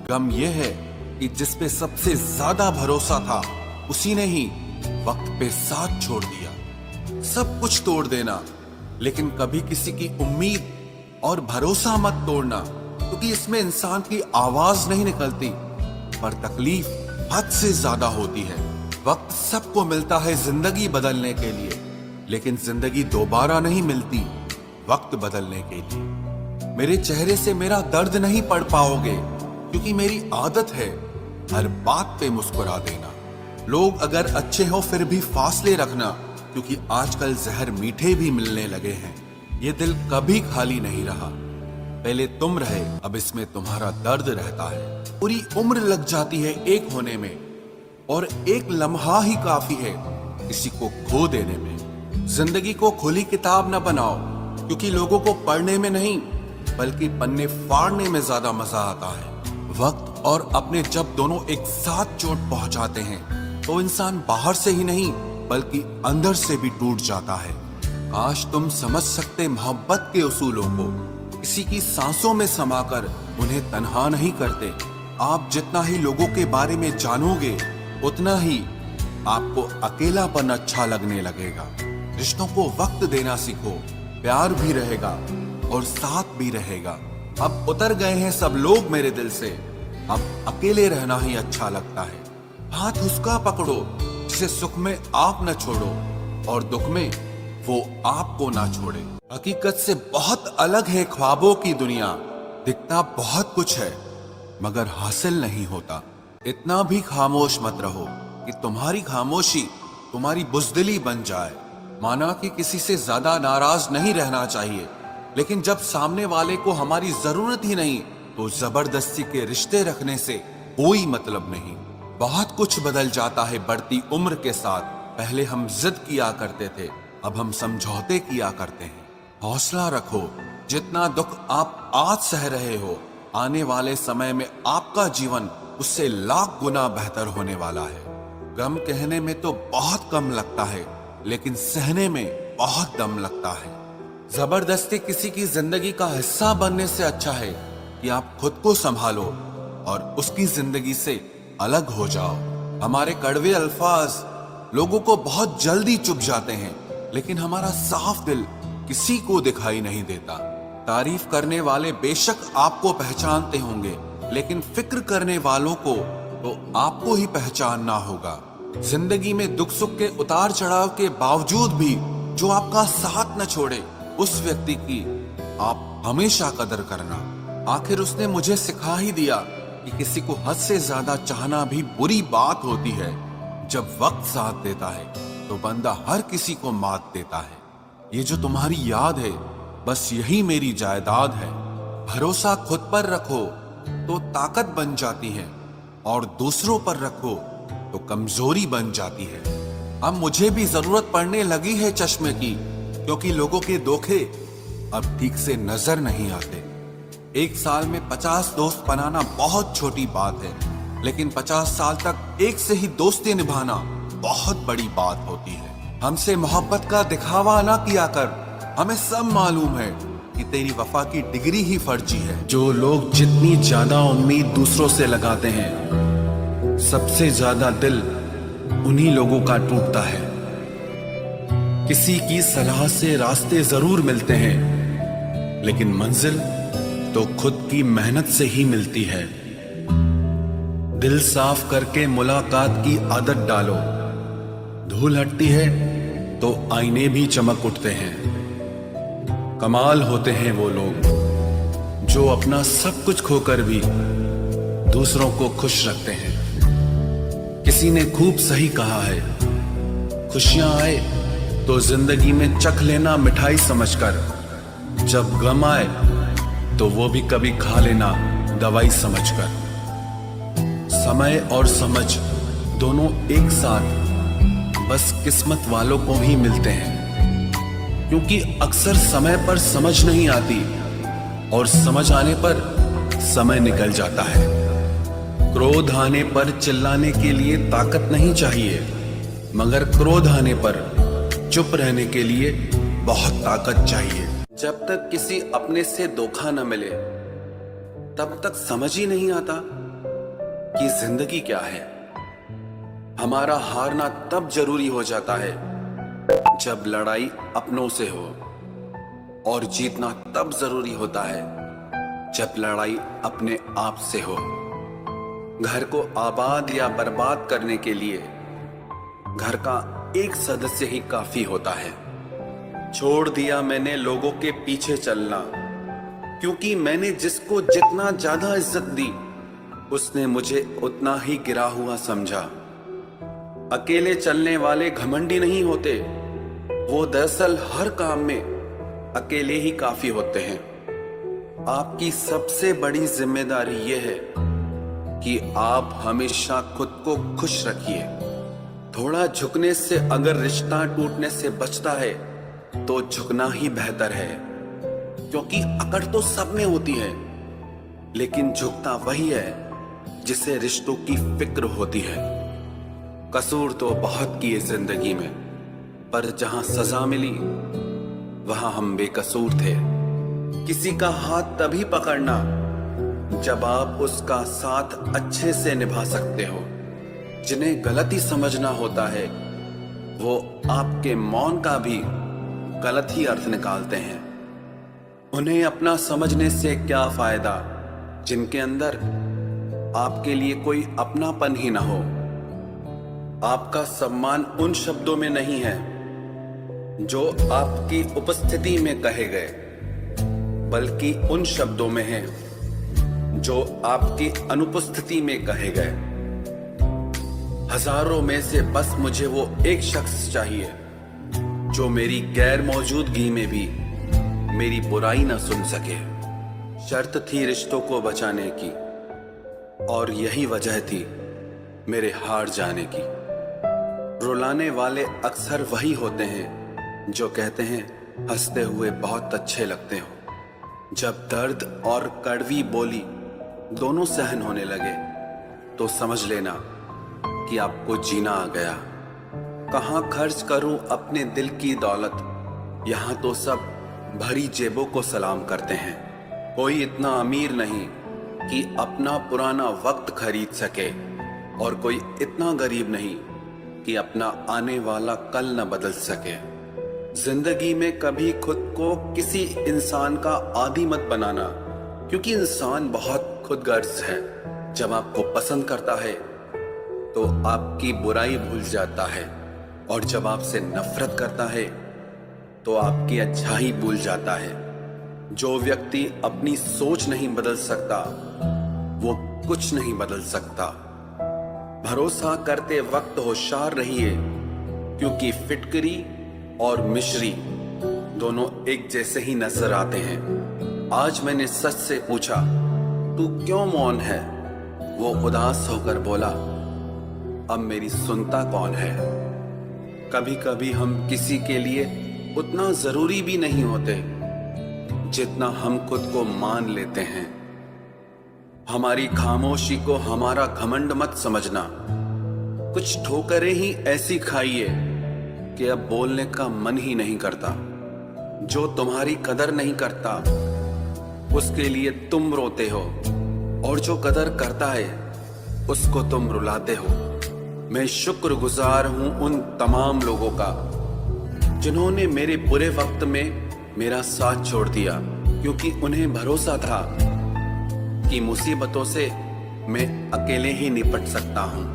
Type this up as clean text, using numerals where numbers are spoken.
गम यह है कि जिस पे सबसे ज्यादा भरोसा था उसी ने ही वक्त पे साथ छोड़ दिया। सब कुछ तोड़ देना, लेकिन कभी किसी की उम्मीद और भरोसा मत तोड़ना, क्योंकि इसमें इंसान की आवाज नहीं निकलती, पर तकलीफ हद से ज्यादा होती है। वक्त सबको मिलता है जिंदगी बदलने के लिए, लेकिन जिंदगी दोबारा नहीं मिलती वक्त बदलने के लिए। मेरे चेहरे से मेरा दर्द नहीं पढ़ पाओगे, क्योंकि मेरी आदत है हर बात पे मुस्कुरा देना। लोग अगर अच्छे हो फिर भी फासले रखना, क्योंकि आजकल जहर मीठे भी मिलने लगे हैं। ये दिल कभी खाली नहीं रहा, पहले तुम रहे, अब इसमें तुम्हारा दर्द रहता है। पूरी उम्र लग जाती है एक होने में, और एक लम्हा ही काफी है किसी को खो देने में। जिंदगी को खुली किताब न बनाओ, क्योंकि लोगों को पढ़ने में नहीं बल्कि पन्ने फाड़ने में ज्यादा मजा आता है। वक्त और अपने जब दोनों एक साथ चोट पहुंचाते हैं तो इंसान बाहर से ही नहीं बल्कि अंदर से भी टूट जाता है। काश तुम समझ सकते मोहब्बत के उसूलों को, किसी की सांसों में समाकर उन्हें तन्हा नहीं करते। आप जितना ही लोगों के बारे में जानोगे उतना ही आपको अकेलापन अच्छा लगने लगेगा। रिश्तों को वक्त देना सीखो, प्यार भी रहेगा और साथ भी रहेगा। अब उतर गए हैं सब लोग मेरे दिल से, अब अकेले रहना ही अच्छा लगता है। हाथ उसका पकड़ो जिसे सुख में आप न छोड़ो और दुख में वो आपको ना छोड़े। हकीकत से बहुत अलग है ख्वाबों की दुनिया, दिखता बहुत कुछ है मगर हासिल नहीं होता। इतना भी खामोश मत रहो कि तुम्हारी खामोशी तुम्हारी बुज़दिली बन जाए। माना कि किसी से ज्यादा नाराज नहीं रहना चाहिए, लेकिन जब सामने वाले को हमारी जरूरत ही नहीं तो जबरदस्ती के रिश्ते रखने से कोई मतलब नहीं। बहुत कुछ बदल जाता है बढ़ती उम्र के साथ। पहले हम जिद किया करते थे, अब हम समझौते किया करते हैं। हौसला रखो, जितना दुख आप आज सह रहे हो आने वाले समय में आपका जीवन उससे लाख गुना बेहतर होने वाला है। गम कहने में तो बहुत कम लगता है, लेकिन सहने में बहुत दम लगता है। जबरदस्ती किसी की जिंदगी का हिस्सा बनने से अच्छा है कि आप खुद को संभालो और उसकी जिंदगी से अलग हो जाओ। हमारे कड़वे अल्फाज लोगों को बहुत जल्दी चुभ जाते हैं, लेकिन हमारा साफ दिल किसी को दिखाई नहीं देता। तारीफ करने वाले बेशक आपको पहचानते होंगे, लेकिन फिक्र करने वालों को तो आपको ही पहचानना होगा। जिंदगी में दुख सुख के उतार चढ़ाव के बावजूद भी जो आपका साथ न छोड़े, उस व्यक्ति की आप हमेशा कदर करना। आखिर उसने मुझे सिखा ही दिया कि किसी को हद से ज्यादा चाहना भी बुरी बात होती है। जब वक्त साथ देता है तो बंदा हर किसी को मात देता है। ये जो तुम्हारी याद है बस यही मेरी जायदाद है। भरोसा खुद पर रखो तो ताकत बन जाती है, और दूसरों पर रखो तो कमजोरी बन जाती है। अब मुझे भी जरूरत पड़ने लगी है चश्मे की, क्योंकि लोगों के धोखे अब ठीक से नजर नहीं आते। एक साल में 50 दोस्त बनाना बहुत छोटी बात है, लेकिन 50 साल तक एक से ही दोस्ती निभाना बहुत बड़ी बात होती है। हमसे मोहब्बत का दिखावा ना किया कर, हमें सब मालूम है कि तेरी वफा की डिग्री ही फर्जी है। जो लोग जितनी ज्यादा उम्मीद दूसरों से लगाते हैं, सबसे ज्यादा दिल उन्हीं लोगों का टूटता है। किसी की सलाह से रास्ते जरूर मिलते हैं, लेकिन मंजिल तो खुद की मेहनत से ही मिलती है। दिल साफ करके मुलाकात की आदत डालो, धूल हटती है तो आईने भी चमक उठते हैं। कमाल होते हैं वो लोग जो अपना सब कुछ खोकर भी दूसरों को खुश रखते हैं। किसी ने खूब सही कहा है, खुशियां आए तो जिंदगी में चख लेना मिठाई समझकर, जब गम आए तो वो भी कभी खा लेना दवाई समझकर। समय और समझ दोनों एक साथ बस किस्मत वालों को ही मिलते हैं, क्योंकि अक्सर समय पर समझ नहीं आती और समझ आने पर समय निकल जाता है। क्रोध आने पर चिल्लाने के लिए ताकत नहीं चाहिए, मगर क्रोध आने पर चुप रहने के लिए बहुत ताकत चाहिए। जब तक किसी अपने से धोखा न मिले तब तक समझ ही नहीं आता कि जिंदगी क्या है। हमारा हारना तब जरूरी हो जाता है जब लड़ाई अपनों से हो, और जीतना तब जरूरी होता है जब लड़ाई अपने आप से हो। घर को आबाद या बर्बाद करने के लिए घर का एक सदस्य ही काफी होता है। छोड़ दिया मैंने लोगों के पीछे चलना, क्योंकि मैंने जिसको जितना ज्यादा इज्जत दी उसने मुझे उतना ही गिरा हुआ समझा। अकेले चलने वाले घमंडी नहीं होते, वो दरअसल हर काम में अकेले ही काफी होते हैं। आपकी सबसे बड़ी जिम्मेदारी यह है कि आप हमेशा खुद को खुश रखिए। थोड़ा झुकने से अगर रिश्ता टूटने से बचता है तो झुकना ही बेहतर है, क्योंकि अकड़ तो सब में होती है, लेकिन झुकता वही है जिसे रिश्तों की फिक्र होती है। कसूर तो बहुत किए जिंदगी में, पर जहां सजा मिली वहां हम बेकसूर थे। किसी का हाथ तभी पकड़ना जब आप उसका साथ अच्छे से निभा सकते हो। जिन्हें गलती समझना होता है वो आपके मौन का भी गलत ही अर्थ निकालते हैं। उन्हें अपना समझने से क्या फायदा जिनके अंदर आपके लिए कोई अपनापन ही ना हो। आपका सम्मान उन शब्दों में नहीं है जो आपकी उपस्थिति में कहे गए, बल्कि उन शब्दों में है जो आपकी अनुपस्थिति में कहे गए। हजारों में से बस मुझे वो एक शख्स चाहिए जो मेरी गैर मौजूदगी में भी मेरी बुराई ना सुन सके। शर्त थी रिश्तों को बचाने की, और यही वजह थी मेरे हार जाने की। रुलाने वाले अक्सर वही होते हैं जो कहते हैं हंसते हुए बहुत अच्छे लगते हो। जब दर्द और कड़वी बोली दोनों सहन होने लगे तो समझ लेना कि आपको जीना आ गया। कहाँ खर्च करूं अपने दिल की दौलत, यहाँ तो सब भरी जेबों को सलाम करते हैं। कोई इतना अमीर नहीं कि अपना पुराना वक्त खरीद सके, और कोई इतना गरीब नहीं कि अपना आने वाला कल न बदल सके। जिंदगी में कभी खुद को किसी इंसान का आदी मत बनाना, क्योंकि इंसान बहुत खुदगर्ज है। जब आपको पसंद करता है तो आपकी बुराई भूल जाता है, और जब आपसे नफरत करता है तो आपकी अच्छाई भूल जाता है। जो व्यक्ति अपनी सोच नहीं बदल सकता वो कुछ नहीं बदल सकता। भरोसा करते वक्त होशियार रहिए, क्योंकि फिटकरी और मिश्री दोनों एक जैसे ही नजर आते हैं। आज मैंने सच से पूछा, तू क्यों मौन है? वो उदास होकर बोला, अब मेरी सुनता कौन है? कभी कभी हम किसी के लिए उतना जरूरी भी नहीं होते जितना हम खुद को मान लेते हैं। हमारी खामोशी को हमारा घमंड मत समझना। कुछ ठोकरें ही ऐसी खाइए कि अब बोलने का मन ही नहीं करता। जो तुम्हारी कदर नहीं करता उसके लिए तुम रोते हो, और जो कदर करता है उसको तुम रुलाते हो। मैं शुक्रगुजार हूं उन तमाम लोगों का जिन्होंने मेरे बुरे वक्त में मेरा साथ छोड़ दिया, क्योंकि उन्हें भरोसा था कि मुसीबतों से मैं अकेले ही निपट सकता हूं।